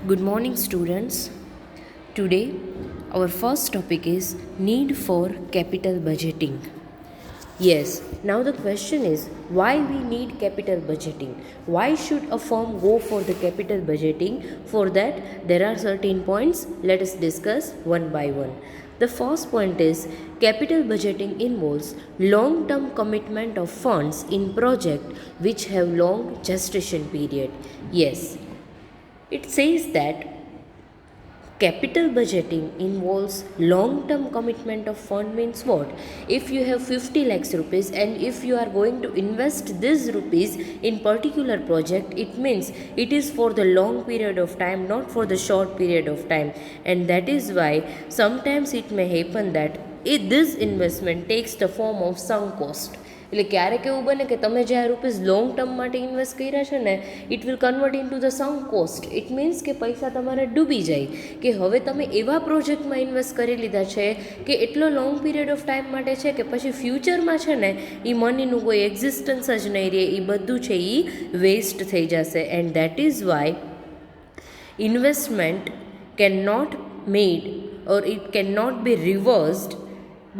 Good morning, students. Today, our first topic is need for capital budgeting. Yes, now the question is why we need capital budgeting? Why should a firm go for the capital budgeting? For that, there are certain points. Let us discuss one by one. The first point is capital budgeting involves long-term commitment of funds in projects which have long gestation period. Yes, it says that capital budgeting involves long-term commitment of fund means what? If you have 50 lakhs rupees and if you are going to invest this rupees in particular project, it means it is for the long period of time, not for the short period of time. And that is why sometimes it may happen that this investment takes the form of sunk cost. એટલે ક્યારેક એવું બને કે તમે જે આ rupees long term માટે invest કર્યા છે ને it will convert in to the sunk cost. It means કે પૈસા તમારે ડૂબી જાય, કે હવે તમે એવા પ્રોજેક્ટમાં ઇન્વેસ્ટ કરી લીધા છે કે એટલો લોંગ પીરિયડ ઓફ ટાઈમ માટે છે કે પછી ફ્યુચરમાં છે ને એ મનીનું કોઈ એક્ઝિસ્ટન્સ જ નહીં રહે, એ બધું છે એ વેસ્ટ થઈ જશે. And that is why investment can not made or it cannot be reversed,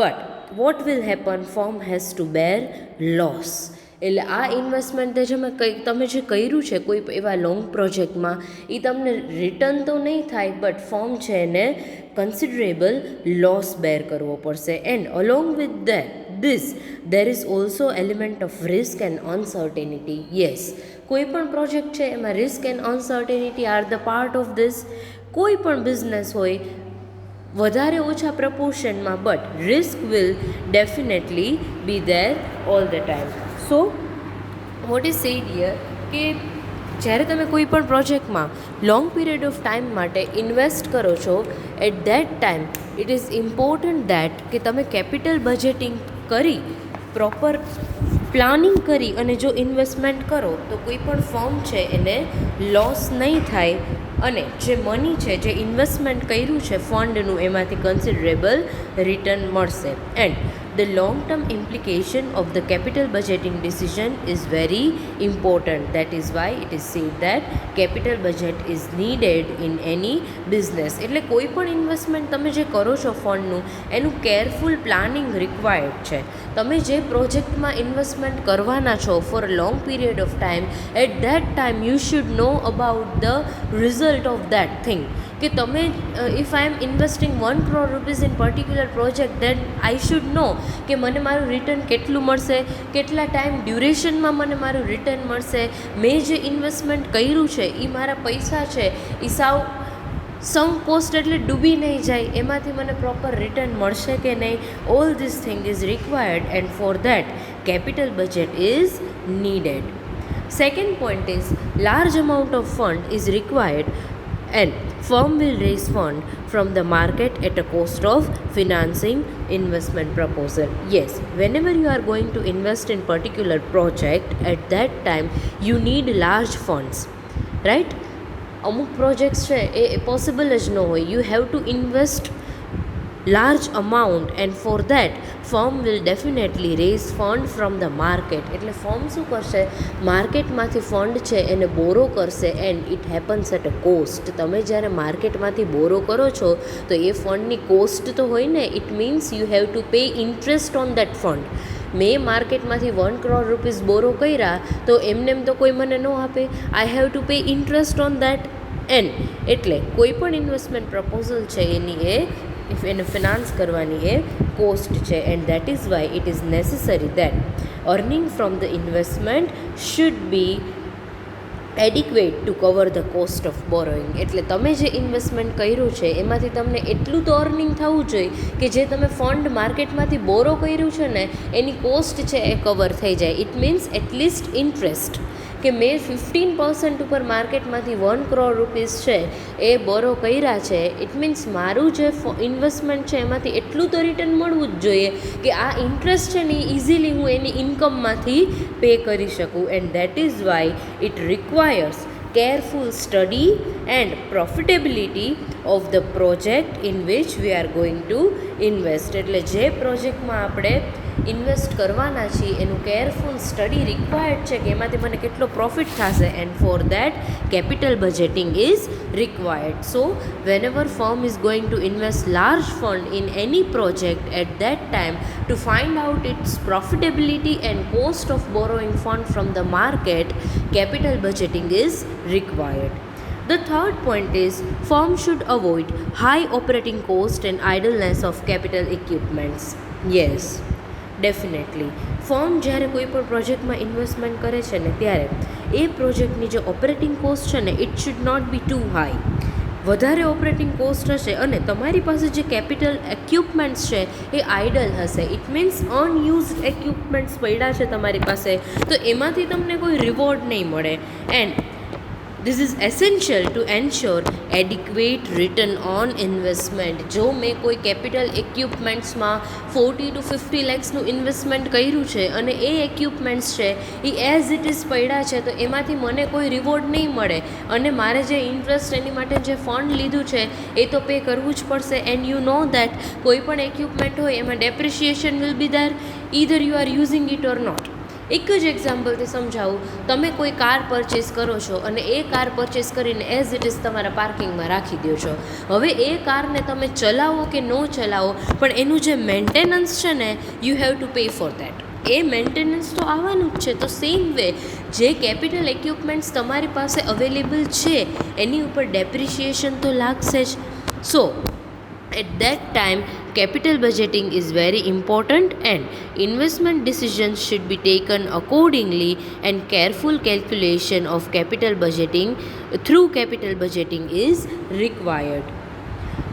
but what will happen, firm has to bear loss. એટલે આ ઇન્વેસ્ટમેન્ટ તમે જે કર્યું છે કોઈ એવા લોંગ પ્રોજેક્ટમાં એ તમને રિટર્ન તો નહીં થાય, બટ ફર્મ છે એને કન્સિડરેબલ લોસ બેર કરવો પડશે. And along with this there is also element of risk and uncertainty. Yes, કોઈ પણ પ્રોજેક્ટ છે એમાં risk and uncertainty are the part of this. કોઈ પણ બિઝનેસ હોય વધારે ઓછા પ્રપોર્શનમાં, but risk will definitely be there all the time. So what is said here કે જ્યારે તમે કોઈ પણ પ્રોજેક્ટમાં લોંગ પીરિયડ ઓફ ટાઈમ માટે ઇન્વેસ્ટ કરો છો, at that time it is important that કે તમે કેપિટલ બજેટિંગ કરી, પ્રોપર પ્લાનિંગ કરી અને જો ઇન્વેસ્ટમેન્ટ કરો તો કોઈ પણ ફર્મ છે એને લોસ નહીં થાય અને જે મની છે, જે ઇન્વેસ્ટમેન્ટ કર્યું છે ફંડનું, એમાંથી કન્સિડરેબલ રિટર્ન મળશે. And the long term implication of the capital budgeting decision is very important. That is why it is sad that capital budget is needed in any business. એટલે કોઈ પણ ઇન્વેસ્ટમેન્ટ તમે જે કરો છો ફંડનું, એનું કેરફુલ પ્લાનિંગ રિક્વાયર્ડ છે. તમે જે પ્રોજેક્ટમાં ઇન્વેસ્ટમેન્ટ કરવાના છો for a long period of time, at that time you should know about the result of that thing. કે તમે if I am investing 1 crore rupees in particular project, then I should know કે મને મારું return કેટલું મળશે, કેટલા time ડ્યુરેશનમાં મને મારું રિટર્ન મળશે, મેં જે ઇન્વેસ્ટમેન્ટ કર્યું છે એ મારા પૈસા છે એ સાવ સમ કોસ્ટ એટલે ડૂબી નહીં જાય, એમાંથી મને પ્રોપર રિટર્ન મળશે કે નહીં. All this thing is required and for that capital budget is needed. Second point is large amount of fund is required and firm will raise fund from the market at a cost of financing investment proposal. Yes, whenever you are going to invest in particular project, at that time you need large funds, right? અમુક projects છે એ possible જ ન હોય, you have to invest large amount and for that firm will definitely raise fund from the market. એટલે firm શું કરશે, માર્કેટમાંથી fund છે એને બોરો કરશે and it happens at a cost. તમે જ્યારે માર્કેટમાંથી બોરો કરો છો તો એ ફંડની કોસ્ટ તો હોય ને, it means you have to pay interest on that fund. મેં માર્કેટમાંથી 1 crore rupees બોરો કર્યા તો એમને તો કોઈ મને ન આપે, આઈ have to pay interest on that. And એટલે કોઈ પણ ઇન્વેસ્ટમેન્ટ પ્રપોઝલ છે એની એને ફિનાન્સ કરવાની એ કોસ્ટ છે. And that is why it is necessary that earning from the investment should be adequate to cover the cost of borrowing. એટલે તમે જે ઇન્વેસ્ટમેન્ટ કર્યું છે એમાંથી તમને એટલું તો અર્નિંગ થવું જોઈએ કે જે તમે ફંડ માર્કેટમાંથી બોરો કર્યું છે ને એની કોસ્ટ છે એ કવર થઈ જાય. ઇટ મીન્સ એટલીસ્ટ ઇન્ટરેસ્ટ, કે મેં 15% ઉપર માર્કેટમાંથી 1 crore rupees છે એ બોરો કર્યા છે, ઇટ મીન્સ મારું જે ઇન્વેસ્ટમેન્ટ છે એમાંથી એટલું તો રિટર્ન મળવું જ જોઈએ કે આ ઇન્ટરેસ્ટ છે ને ઇઝીલી હું એની ઇન્કમમાંથી પે કરી શકું. And that is why it requires careful study and profitability of the project in which we are going to invest. એટલે જે પ્રોજેક્ટમાં આપણે ઇન્વેસ્ટ કરવાના છીએ એનું કેરફુલ સ્ટડી રિક્વાયર્ડ છે કે એમાંથી મને કેટલો પ્રોફિટ થશે, and for that capital budgeting is required. So whenever firm is going to invest large fund in any project, at that time to find out its profitability and cost of borrowing fund from the market, capital budgeting is required. The third point is firm should avoid high operating cost and idleness of capital equipments. Yes, definitely firm જ્યારે કોઈ પણ પ્રોજેક્ટમાં investment કરે છે ને ત્યારે એ પ્રોજેક્ટની જે ઓપરેટિંગ કોસ્ટ છે ને it should not be too high. વધારે ઓપરેટિંગ કોસ્ટ હશે અને તમારી પાસે જે કેપિટલ એક્વિપમેન્ટ્સ છે એ આઇડલ હશે, ઇટ મીન્સ અનયુઝડ એક્વિપમેન્ટ્સ પડ્યા છે તમારી પાસે, તો એમાંથી તમને કોઈ રિવોર્ડ નહીં મળે. And this is essential to ensure adequate return on investment. જો મેં કોઈ કેપિટલ ઇક્વિપમેન્ટ્સમાં 40 to 50 લેક્સનું ઇન્વેસ્ટમેન્ટ કર્યું છે અને એ ઇક્વિપમેન્ટ્સ છે એ એઝ ઇટ ઇઝ પડ્યા છે, તો એમાંથી મને કોઈ રિવોર્ડ નહીં મળે અને મારે જે ઇન્ટરેસ્ટ એની માટે જે ફંડ લીધું છે એ તો પે કરવું જ પડશે. એન્ડ યુ નો દેટ કોઈ પણ ઇક્વિપમેન્ટ હોય એમાં depreciation will be there, either you are using it or not. એક જ એક્ઝામ્પલથી સમજાવું, તમે કોઈ કાર પરચેસ કરો છો અને એ કાર પરચેસ કરીને એઝ ઇટ ઇઝ તમારા પાર્કિંગમાં રાખી દો છો. હવે એ કારને તમે ચલાવો કે ન ચલાવો, પણ એનું જે મેન્ટેનન્સ છે ને you have to pay for that. A maintenance તો આવવાનું જ છે. તો સેમ વે જે કેપિટલ ઇક્વિપમેન્ટ્સ તમારી પાસે અવેલેબલ છે એની ઉપર ડેપ્રિશિએશન તો લાગશે જ. સો at that time capital budgeting is very important and investment decisions should be taken accordingly, and careful calculation of capital budgeting through capital budgeting is required.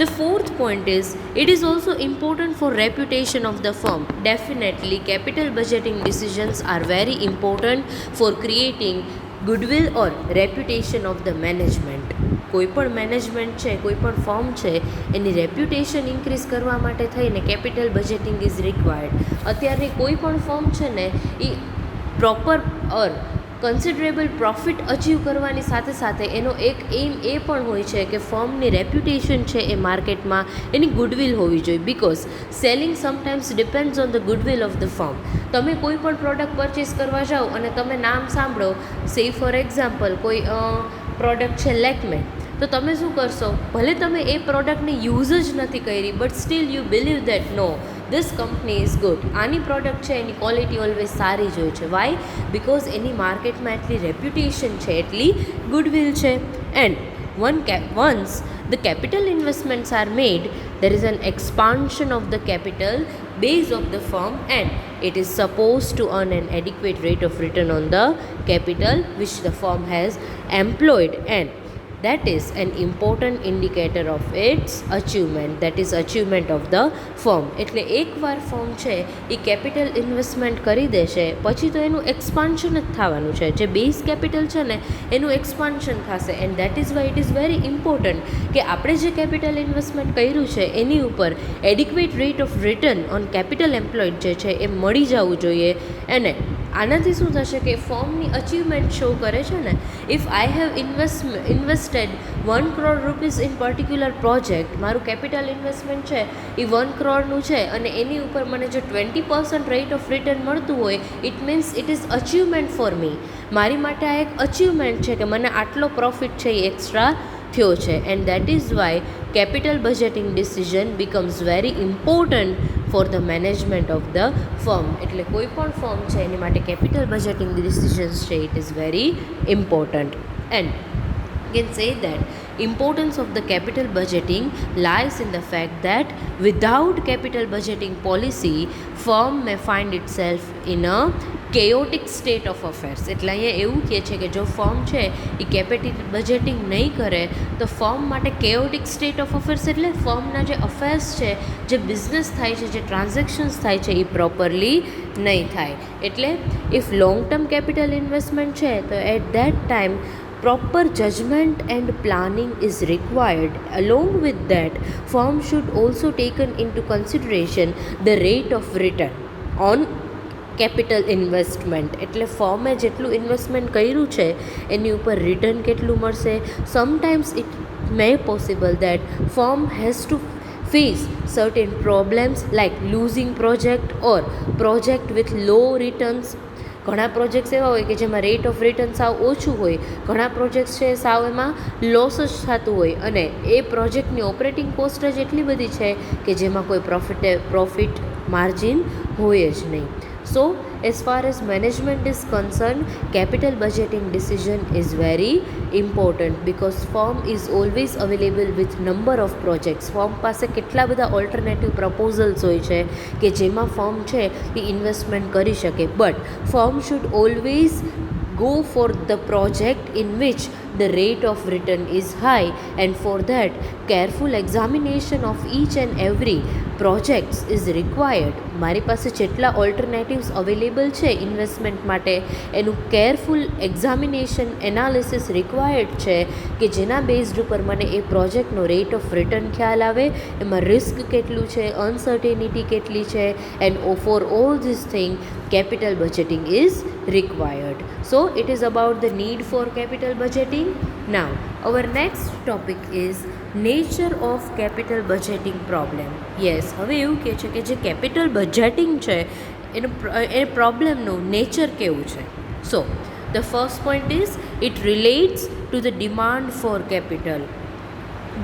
The fourth point is it is also important for reputation of the firm. Definitely capital budgeting decisions are very important for creating goodwill or reputation of the management. કોઈ પણ management છે, કોઈ પણ firm છે, એની reputation increase કરવા માટે થઈને capital budgeting is required. અત્યારની કોઈ પણ ફર્મ છે ને એ પ્રોપર ઓર કન્સિડરેબલ પ્રોફિટ અચીવ કરવાની સાથે સાથે એનો એક એમ એ પણ હોય છે કે ફર્મની રેપ્યુટેશન છે એ માર્કેટમાં એની ગુડવિલ હોવી જોઈએ, because selling sometimes depends on the goodwill of the firm. તમે કોઈ પણ પ્રોડક્ટ પરચેસ કરવા જાઓ અને તમે નામ સાંભળો, સે ફોર એક્ઝામ્પલ કોઈ પ્રોડક્ટ છે લેકમે, તો તમે શું કરશો, ભલે તમે એ પ્રોડક્ટને યુઝ જ નથી કરી but still you believe that no this company is good. આની પ્રોડક્ટ છે એની ક્વોલિટી ઓલવેઝ સારી જ હોય છે. વાય? બિકોઝ એની માર્કેટમાં એટલી રેપ્યુટેશન છે, એટલી ગુડવિલ છે. And once the capital investments are made, there is an expansion of the capital base of the firm and it is supposed to earn an adequate rate of return on the capital which the firm has employed, and that is an important indicator of its achievement, that is achievement of the firm. એટલે એકવાર firm છે એ capital investment કરી દેશે પછી તો એનું expansion જ થવાનું છે. જે બેઝ કેપિટલ છે ને એનું એક્સપાન્શન થશે. And that is why it is very important કે આપણે જે કેપિટલ ઇન્વેસ્ટમેન્ટ કર્યું છે એની ઉપર adequate rate of return on capital employed જે છે એ મળી જવું જોઈએ. અને આનાથી શું થશે કે ફર્મની અચીવમેન્ટ શો કરે છે ને. If I have invested 1 crore rupees in particular project, મારું કેપિટલ ઇન્વેસ્ટમેન્ટ છે એ 1 crore છે અને એની ઉપર મને જો 20% રેટ ઓફ રિટર્ન મળતું હોય, it means it is achievement for me. મારી માટે આ એક અચીવમેન્ટ છે કે મને આટલો પ્રોફિટ છે એ એક્સ્ટ્રા થયો છે. And that is Y capital budgeting decision becomes very important for the management of the firm. એટલે કોઈ પણ ફર્મ છે એની માટે capital budgeting decisions છે it is very important. And you can say that importance of the capital budgeting lies in the fact that without capital budgeting policy, firm may find itself in a chaotic state of affairs. એટલે અહીંયા એવું કહે છે કે જો firm છે એ capital budgeting નહીં કરે તો ફર્મ માટે chaotic state of affairs એટલે ફર્મના જે અફેર્સ છે, જે બિઝનેસ થાય છે, જે ટ્રાન્ઝેક્શન્સ થાય છે એ પ્રોપરલી નહીં થાય. એટલે if long term capital investment છે તો at that time proper judgment and planning is required. Along with that, firm should also taken into consideration the rate of return on capital investment. એટલે ફર્મે જેટલું investment કર્યું છે એની ઉપર return કેટલું મળશે. Sometimes it may possible that firm has to face certain problems like losing project or project with low returns. ઘણા projects એવા હોય કે જેમાં રેટ ઓફ રિટર્ન સાવ ઓછું હોય, ઘણા પ્રોજેક્ટ્સ છે સાવ એમાં લોસ જ થતું હોય, અને એ પ્રોજેક્ટની ઓપરેટિંગ કોસ્ટ જ એટલી બધી છે કે જેમાં કોઈ પ્રોફિટ માર્જિન હોય જ નહીં. So as far as management is concerned, capital budgeting decision is very important because firm is always available with number of projects. Firm પાસે કેટલા બધા ઓલ્ટરનેટિવ પ્રપોઝલ્સ હોય છે કે જેમાં ફર્મ છે એ ઇન્વેસ્ટમેન્ટ કરી શકે, but firm should always go for the project in which the rate of return is high, and for that careful examination of each and every projects is required. મારી પાસે જેટલા ઓલ્ટરનેટિવ્સ અવેલેબલ છે investment માટે એનું careful examination analysis required છે કે જેના based ઉપર મને એ પ્રોજેક્ટનો રેટ ઓફ રિટર્ન ખ્યાલ આવે, એમાં રિસ્ક કેટલું છે, અનસર્ટેનિટી કેટલી છે, and for all this thing capital budgeting is required. So it is about the need for capital budgeting. Now our next topic is nature of capital budgeting problem. Yes, હવે એવું કહે છે કે જે કેપિટલ બજેટિંગ છે એ પ્રોબ્લેમનું nature કેવું છે. So the first point is it relates to the demand for capital.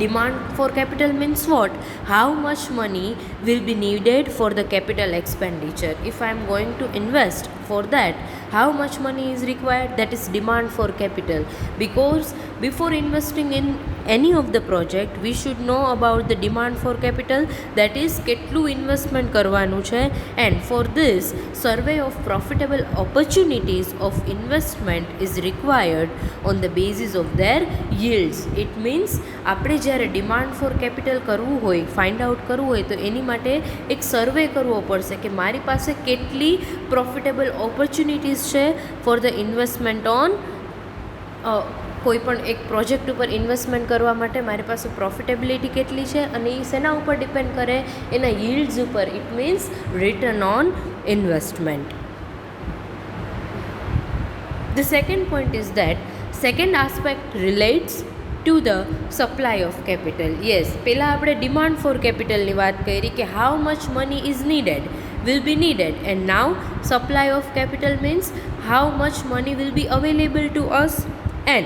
Demand for capital means what? How much money will be needed for the capital expenditure? If I am going to invest, for that how much money is required? That is demand for capital. Because before investing in any of the project we should know about the demand for capital, that is કેટલું investment કરવાનું છે, and for this survey of profitable opportunities of investment is required on the basis of their yields. It means આપણે જ્યારે demand for capital કરવું હોય, find out કરવું હોય, તો એની માટે એક સર્વે કરવો પડશે કે મારી પાસે કેટલી પ્રોફિટેબલ ઓપોર્ચ્યુનિટીઝ છે ફોર ધ ઇન્વેસ્ટમેન્ટ ઓન કોઈ પણ એક પ્રોજેક્ટ ઉપર ઇન્વેસ્ટમેન્ટ કરવા માટે મારી પાસે પ્રોફિટેબિલિટી કેટલી છે, અને એ શેના ઉપર ડિપેન્ડ કરે? એના yields ઉપર. It means return on investment. The second point is that second aspect relates to the supply of capital. Yes, પહેલાં આપણે ડિમાન્ડ ફોર કેપિટલની વાત કરી કે how much money is needed, will be needed, and now supply of capital means how much money will be available to us and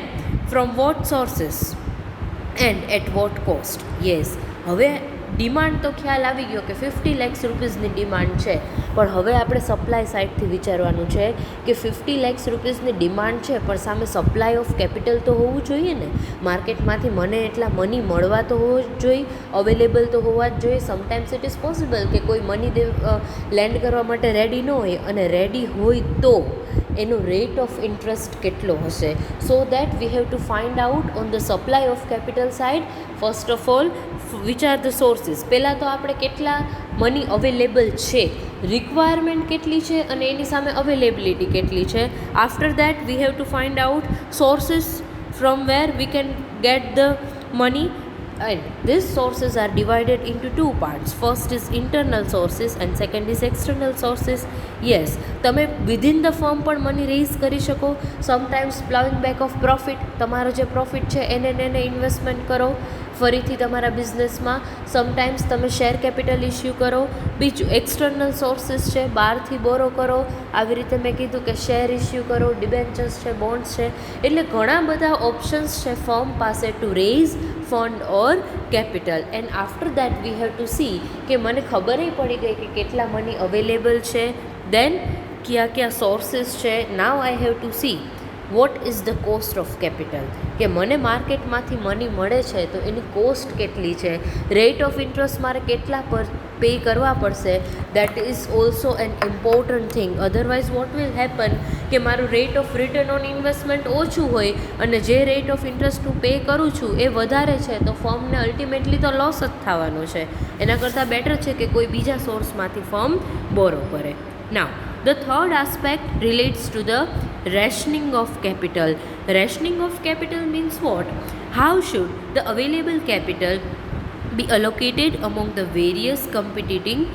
from what sources and at what cost. Yes, હવે demand તો ખ્યાલ આવી ગયો કે 50 lakhs રૂપીઝની demand છે, પણ હવે આપણે સપ્લાય સાઇડથી વિચારવાનું છે કે 50 lakhs રૂપીઝની ડિમાન્ડ છે પણ સામે સપ્લાય ઓફ કેપિટલ તો હોવું જોઈએ ને. માર્કેટમાંથી મને એટલા મની મળવા તો હોવો જ જોઈએ, અવેલેબલ તો હોવા જ જોઈએ. સમટાઈમ્સ ઇટ ઇઝ પોસિબલ કે કોઈ મની લેન્ડ કરવા માટે રેડી ન હોય, અને રેડી હોય તો એનો રેટ ઓફ ઇન્ટરેસ્ટ કેટલો હશે. So that we have to find out on the supply of capital side. First of all which are the sources. પહેલાં તો આપણે કેટલા મની અવેલેબલ છે, રિક્વાયરમેન્ટ કેટલી છે, અને એની સામે અવેલેબિલિટી કેટલી છે. After that we have to find out sources from where we can get the money. And these sources are divided into two parts. First is internal sources and second is external sources. Yes, તમે within the firm પણ money rays કરી શકો. Sometimes ploughing back of profit, તમારો જે profit છે એને investment કરો ફરીથી તમારા બિઝનેસમાં. સમટાઈમ્સ તમે શેર કેપિટલ ઇસ્યુ કરો. બીજું એક્સટર્નલ સોર્સિસ છે, બહારથી બોરો કરો. આવી રીતે મેં કીધું કે શેર ઇસ્યુ કરો, ડિબેન્ચર્સ છે, બોન્ડ્સ છે. એટલે ઘણા બધા ઓપ્શન્સ છે ફર્મ પાસે to raise fund or capital. And after that we have to see કે મને ખબર પડી ગઈ કે કેટલા મની અવેલેબલ છે, દેન કયા સોર્સિસ છે. Now I have to see what is the cost of capital, કે મને માર્કેટમાંથી મની મળે છે તો એની કોસ્ટ કેટલી છે, રેટ ઓફ ઇન્ટરેસ્ટ મારે કેટલા પર પે કરવા પડશે. That is also N important thing. Otherwise what will happen કે મારું rate of return on investment ઓછું હોય અને જે રેટ ઓફ ઇન્ટરેસ્ટ હું પે કરું છું એ વધારે છે, તો ફર્મને અલ્ટિમેટલી તો લોસ જ થવાનો છે. એના કરતાં બેટર છે કે કોઈ બીજા સોર્સમાંથી ફર્મ બોરો કરે. નાવ the third aspect relates to the rationing of capital. Rationing of capital means what? How should the available capital be allocated among the various competing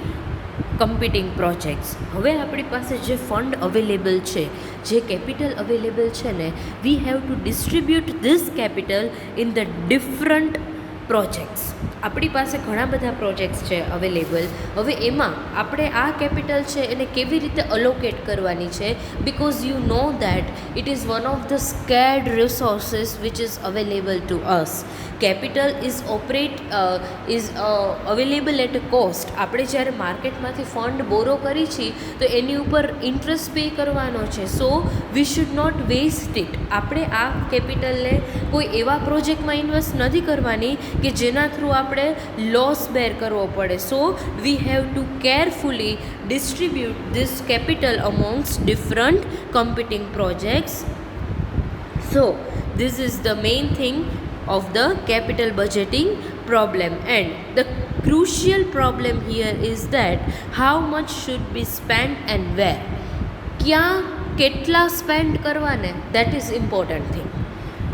projects. હવે આપણી પાસે જે ફંડ અવેલેબલ છે, જે કેપિટલ અવેલેબલ છે ને, વી have two distribute this capital in the different projects. આપણી પાસે ઘણા બધા પ્રોજેક્ટ્સ છે અવેલેબલ. હવે એમાં આપણે આ કેપિટલ છે એને કેવી રીતે અલોકેટ કરવાની છે, because you know that it is one of the scarce resources which is available to us. Capital is available at a cost. આપણે જ્યારે માર્કેટમાંથી ફંડ બોરો કરી છીએ તો એની ઉપર ઇન્ટરેસ્ટ પે કરવાનો છે. So we should not waste it. આપણે આ કેપિટલને કોઈ એવા પ્રોજેક્ટમાં ઇન્વેસ્ટ નથી કરવાની કે જેના થ્રુ આપણે લોસ બેર કરવો પડે. So we have to carefully distribute this capital amongst different competing projects. So this is the main thing of the capital budgeting problem, and the crucial problem here is that how much should be spent and where. ક્યાં કેટલા spend કરવાને, that is important thing.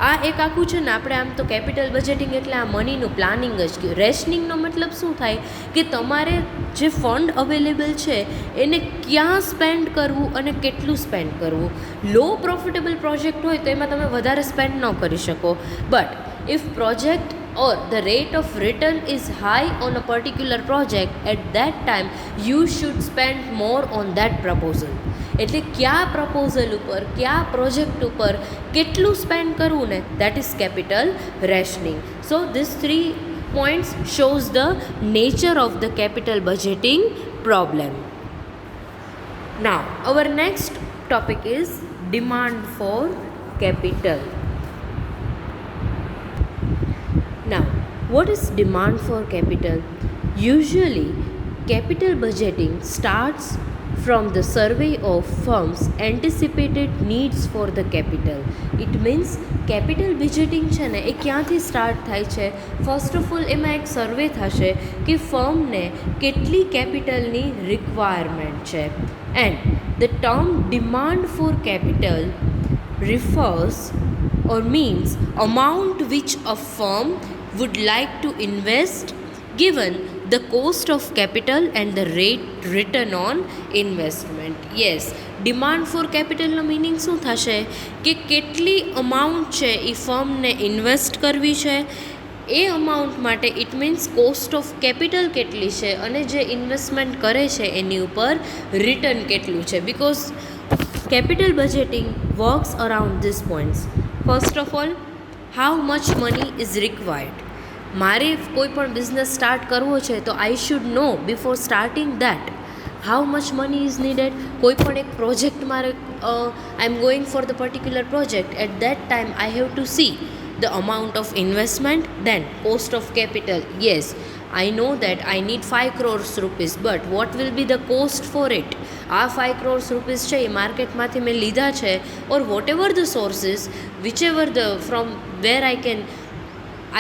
આ એક આખું છે ને, આપણે આમ તો કેપિટલ બજેટિંગ એટલે આ મનીનું પ્લાનિંગ જ કહ્યું. રેશનિંગનો મતલબ શું થાય કે તમારે જે ફંડ અવેલેબલ છે એને ક્યાં સ્પેન્ડ કરવું અને કેટલું સ્પેન્ડ કરવું. લો પ્રોફિટેબલ પ્રોજેક્ટ હોય તો એમાં તમે વધારે સ્પેન્ડ ન કરી શકો, but if project or the rate of return is high on a particular project, at that time you should spend more on that proposal. એટલે કયા પ્રપોઝલ ઉપર, કયા પ્રોજેક્ટ ઉપર કેટલું સ્પેન્ડ કરવું ને, that is capital rationing. So this 3 points shows the nature of the capital budgeting problem. Now our next topic is demand for capital. Now, what is demand for capital? Usually, capital budgeting starts from the survey of firms' anticipated needs for the capital. It means capital budgeting છે ને એ ક્યાંથી start થાય છે? First of all એમાં એક સર્વે થશે કે ફર્મને કેટલી કેપિટલની રિક્વાયરમેન્ટ છે. And the term demand for capital refers or means amount which a firm would like to invest given the cost of capital and the return on investment. Yes, demand for capital નો meaning શું થશે કે કેટલી amount છે એ ફર્મને invest કરવી છે. એ amount માટે it means cost of capital કેટલી છે અને જે ઇન્વેસ્ટમેન્ટ કરે છે એની ઉપર રિટર્ન કેટલું છે. Because capital budgeting works around these points. First of all, how much money is required. મારે કોઈ પણ બિઝનેસ સ્ટાર્ટ કરવો છે તો I should know before starting that how much money is needed. કોઈ પણ એક પ્રોજેક્ટ મારે I am going for the particular project, at that time I have to see the amount of investment, then cost of capital. Yes, I know that I need 5 crores rupees, but what will be the cost for it? આ 5 crores rupees છે એ માર્કેટમાંથી મેં લીધા છે, or whatever the sources, whichever the from where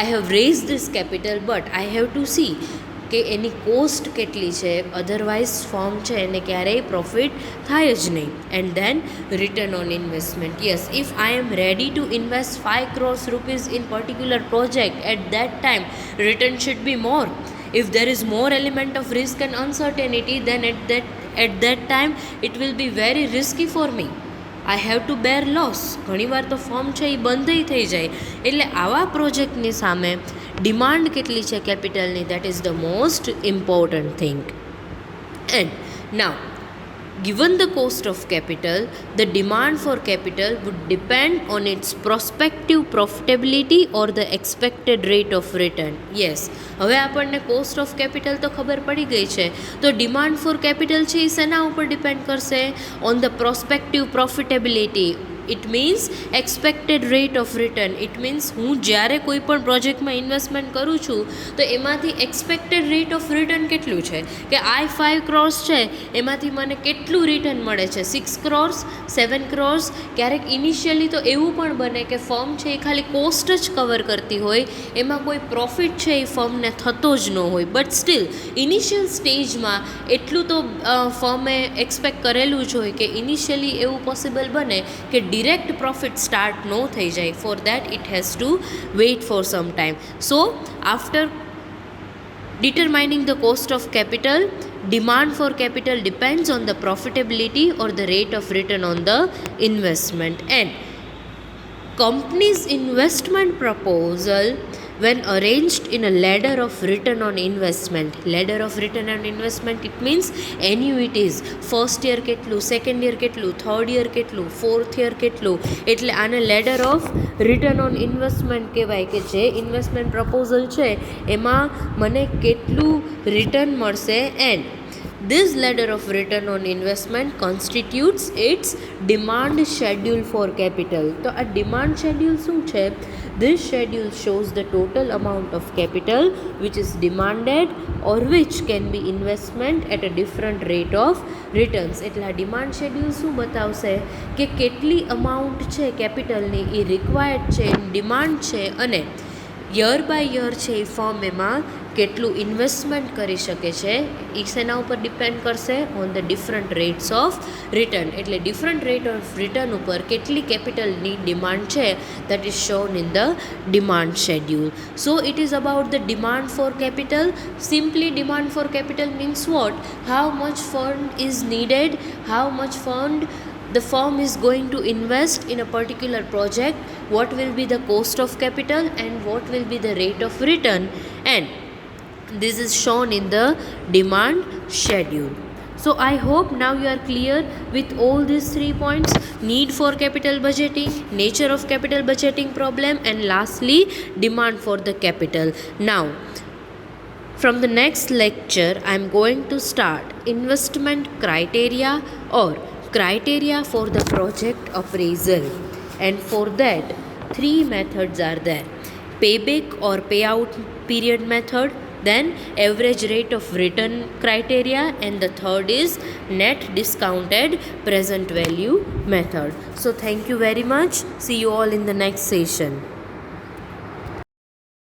I have raised this capital, but I have to see કે એની cost કેટલી છે. Otherwise form છે એને ક્યારેય પ્રોફિટ થાય જ નહીં. And then return on investment. Yes, if I am ready to invest 5 crores rupees in particular project, at that time return should be more. If there is more element of risk and uncertainty, then at that time it will be very risky for me. I have to bear loss. ઘણીવાર તો form છે એ બંધ થઈ જાય. એટલે આવા પ્રોજેક્ટની સામે ડિમાન્ડ કેટલી છે કેપિટલની, that is the most important thing. And now given the cost of capital, the demand for capital would depend on its prospective profitability or the expected rate of return. Yes, હવે આપણને cost of capital તો ખબર પડી ગઈ છે, તો demand for capital છે એ શેના ઉપર ડિપેન્ડ કરશે? On the prospective profitability. It means expected rate of return. It means હું જ્યારે કોઈ પણ પ્રોજેક્ટમાં ઇન્વેસ્ટમેન્ટ કરું છું તો એમાંથી એક્સપેક્ટેડ રેટ ઓફ રિટર્ન કેટલું છે, કે આ 5 crores છે એમાંથી મને કેટલું રિટર્ન મળે છે, 6 crores, 7 crores. ક્યારેક ઇનિશિયલી તો એવું પણ બને કે ફર્મ છે એ ખાલી કોસ્ટ જ કવર કરતી હોય, એમાં કોઈ પ્રોફિટ છે એ ફર્મને થતો જ ન હોય, બટ સ્ટીલ ઇનિશિયલ સ્ટેજમાં એટલું તો ફર્મે એક્સપેક્ટ કરેલું જ હોય કે ઇનિશિયલી એવું પોસિબલ બને કે ડિરેક્ટ પ્રોફિટ સ્ટાર્ટ ન થઈ જાય. For that it has to wait for some time. So after determining the cost of capital, demand for capital depends on the profitability or the rate of return on the investment. And Company's investment proposal, when arranged in a ladder of return on investment, ladder of return on investment, it means annuities, first year કેટલું, second year કેટલું, third year કેટલું, fourth year કેટલું, એટલે આને ladder of return on investment કહેવાય કે જે investment proposal છે એમાં મને કેટલું રિટર્ન મળશે. And this ladder of return on investment constitutes its demand schedule for capital. તો આ demand schedule શું છે? This schedule shows the total amount of capital which is demanded or which can be investment at a different rate of returns. એટલે આ demand schedule શું બતાવશે કે કેટલી અમાઉન્ટ છે કેપિટલની એ રિક્વાયર્ડ છે, ડિમાન્ડ છે, અને યર બાય યર છે એ ફર્મ એમાં કેટલું ઇન્વેસ્ટમેન્ટ કરી શકે છે એ શેના ઉપર ડિપેન્ડ કરશે? On the different rates of return. એટલે ડિફરન્ટ રેટ ઓફ રિટર્ન ઉપર કેટલી કેપિટલની ડિમાન્ડ છે that is shown in the demand schedule. So it is about the demand for capital. Simply demand for capital means what? How much fund is needed, how much fund the firm is going to invest in a particular project, what will be the cost of capital and what will be the rate of return, and this is shown in the demand schedule. So I hope now you are clear with all these 3 points: need for capital budgeting, nature of capital budgeting problem, and lastly demand for the capital. Now from the next lecture I am going to start investment criteria or criteria for the project appraisal, and for that 3 methods are there: payback or payout period method, then average rate of return criteria, and the third is net discounted present value method. So thank you very much. See you all in the next session.